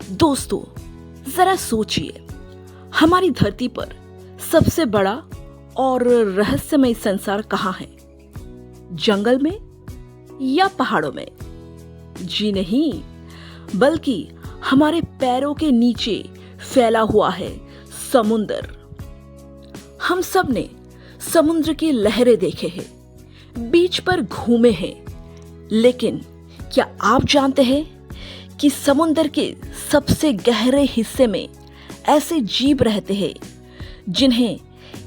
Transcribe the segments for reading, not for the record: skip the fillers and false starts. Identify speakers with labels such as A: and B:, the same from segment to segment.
A: दोस्तों, जरा सोचिए, हमारी धरती पर सबसे बड़ा और रहस्यमय संसार कहाँ है? जंगल में या पहाड़ों में? जी नहीं, बल्कि हमारे पैरों के नीचे फैला हुआ है समुंदर। हम सब ने समुद्र की लहरें देखे हैं, बीच पर घूमे हैं, लेकिन क्या आप जानते हैं कि समुंदर के सबसे गहरे हिस्से में ऐसे जीव रहते हैं जिन्हें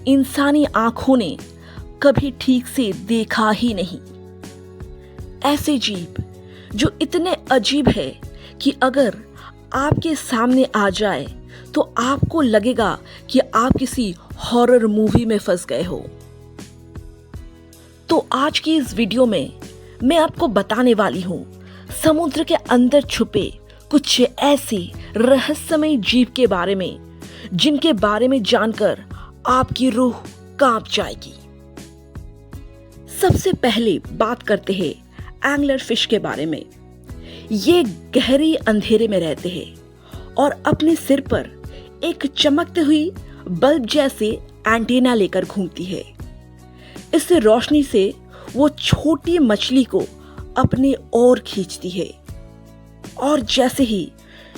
A: इंसानी आंखों ने कभी ठीक से देखा ही नहीं। ऐसे जीव जो इतने अजीब है कि अगर आपके सामने आ जाए तो आपको लगेगा कि आप किसी हॉरर मूवी में फंस गए हो। तो आज की इस वीडियो में मैं आपको बताने वाली हूं समुद्र के अंदर छुपे कुछ ऐसे रहस्यमय जीव के बारे में जिनके बारे में जानकर आपकी रूह कांप जाएगी। सबसे पहले बात करते हैं एंगलर फिश के बारे में। ये गहरे अंधेरे में रहते हैं और अपने सिर पर एक चमकती हुई बल्ब जैसे एंटीना लेकर घूमती है। इस रोशनी से वो छोटी मछली को अपने ओर खींचती है और जैसे ही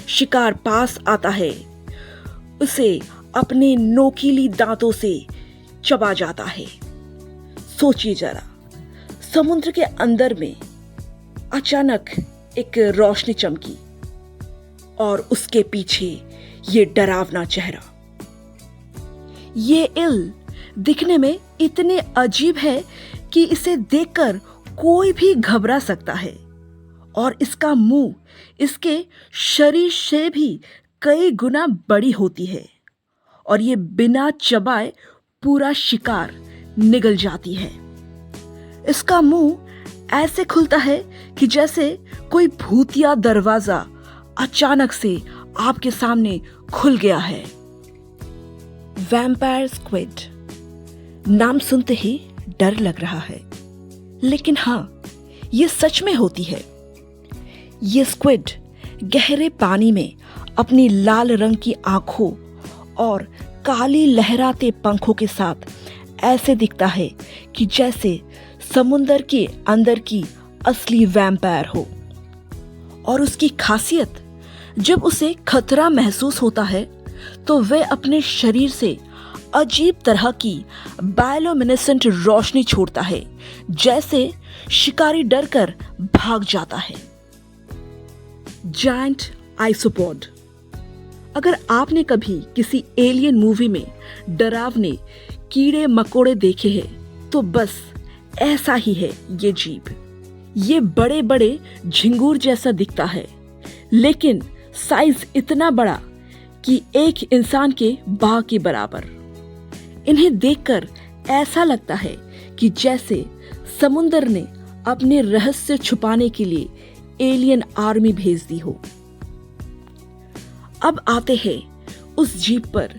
A: शिकार पास आता है उसे अपने नोकीली दांतों से चबा जाता है। सोचिए जरा, समुद्र के अंदर में अचानक एक रोशनी चमकी और उसके पीछे ये डरावना चेहरा। ये इल दिखने में इतने अजीब है कि इसे देखकर कोई भी घबरा सकता है और इसका मुंह इसके शरीर से भी कई गुना बड़ी होती है और ये बिना चबाए पूरा शिकार निगल जाती है। इसका मुंह ऐसे खुलता है कि जैसे कोई भूतिया दरवाजा अचानक से आपके सामने खुल गया है। वैम्पायर स्क्विड नाम सुनते ही डर लग रहा है, लेकिन हाँ, ये सच में होती है। ये स्क्विड गहरे पानी में अपनी लाल रंग की आंखों और काली लहराते पंखों के साथ ऐसे दिखता है कि जैसे समुंदर के अंदर की असली वैम्पायर हो। और उसकी खासियत, जब उसे खतरा महसूस होता है तो वह अपने शरीर से अजीब तरह की बायोल्यूमिनेसेंट रोशनी छोड़ता है, जैसे शिकारी डरकर भाग जाता है। Giant isopod. अगर आपने कभी किसी एलियन मूवी में डरावने कीड़े मकोड़े देखे हैं तो बस ऐसा ही है ये जीव। ये बड़े बड़े झिंगूर जैसा दिखता है, लेकिन साइज इतना बड़ा कि एक इंसान के बाह के बराबर। इन्हें देखकर ऐसा लगता है कि जैसे समुंदर ने अपने रहस्य छुपाने के लिए एलियन आर्मी भेज दी हो। अब आते हैं उस जीव पर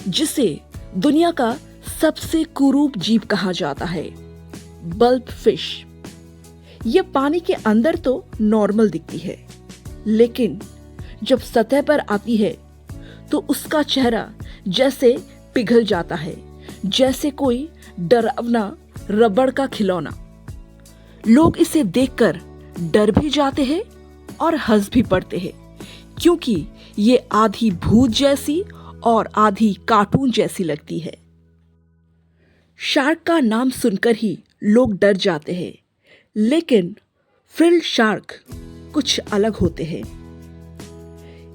A: जिसे दुनिया का सबसे कुरूप जीव कहा जाता है, बल्ब फिश। यह पानी के अंदर तो नॉर्मल दिखती है, लेकिन जब सतह पर आती है तो उसका चेहरा जैसे पिघल जाता है, जैसे कोई डरावना रबड़ का खिलौना। लोग इसे देखकर डर भी जाते हैं और हंस भी पड़ते हैं, क्योंकि ये आधी भूत जैसी और आधी कार्टून जैसी लगती है। शार्क का नाम सुनकर ही लोग डर जाते हैं, लेकिन फ्रिल शार्क कुछ अलग होते हैं।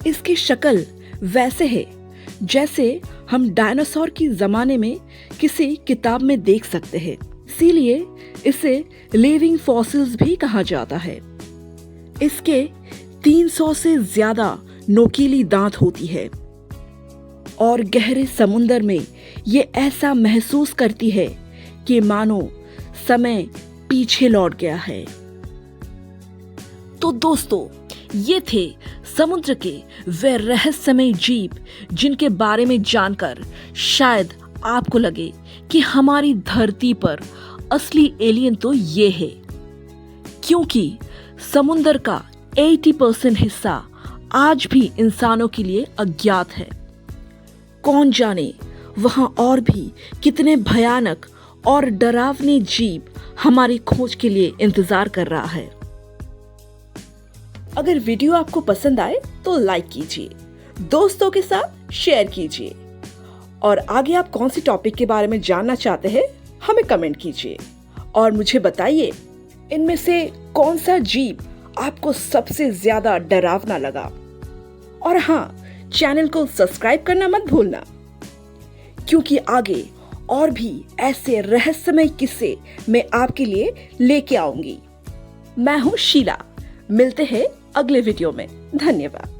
A: इसकी शक्ल वैसे है जैसे हम डायनासोर की जमाने में किसी किताब में देख सकते हैं, इसीलिए इसे लिविंग फॉसिल्स भी कहा जाता है। इसके 300 से ज्यादा नोकीली दांत होती है और गहरे समुंदर में ये ऐसा महसूस करती है कि मानो समय पीछे लौट गया है। तो दोस्तों, ये थे समुद्र के वे रहस्यमय जीव जिनके बारे में जानकर शायद आपको लगे कि हमारी धरती पर असली एलियन तो ये है, क्योंकि समुंदर का 80% हिस्सा आज भी इंसानों के लिए अज्ञात है। कौन जाने वहां और भी कितने भयानक और डरावने जीव हमारी खोज के लिए इंतजार कर रहा है। अगर वीडियो आपको पसंद आए तो लाइक कीजिए, दोस्तों के साथ शेयर कीजिए और आगे आप कौन सी टॉपिक के बारे में जानना चाहते हैं हमें कमेंट कीजिए और मुझे बताइए इनमें से कौन सा जीव आपको सबसे ज्यादा डरावना लगा। और हाँ, चैनल को सब्सक्राइब करना मत भूलना, क्योंकि आगे और भी ऐसे रहस्यमय किस्से मैं आपके लिए लेके आऊंगी। मैं हूं शीला, मिलते हैं अगले वीडियो में। धन्यवाद।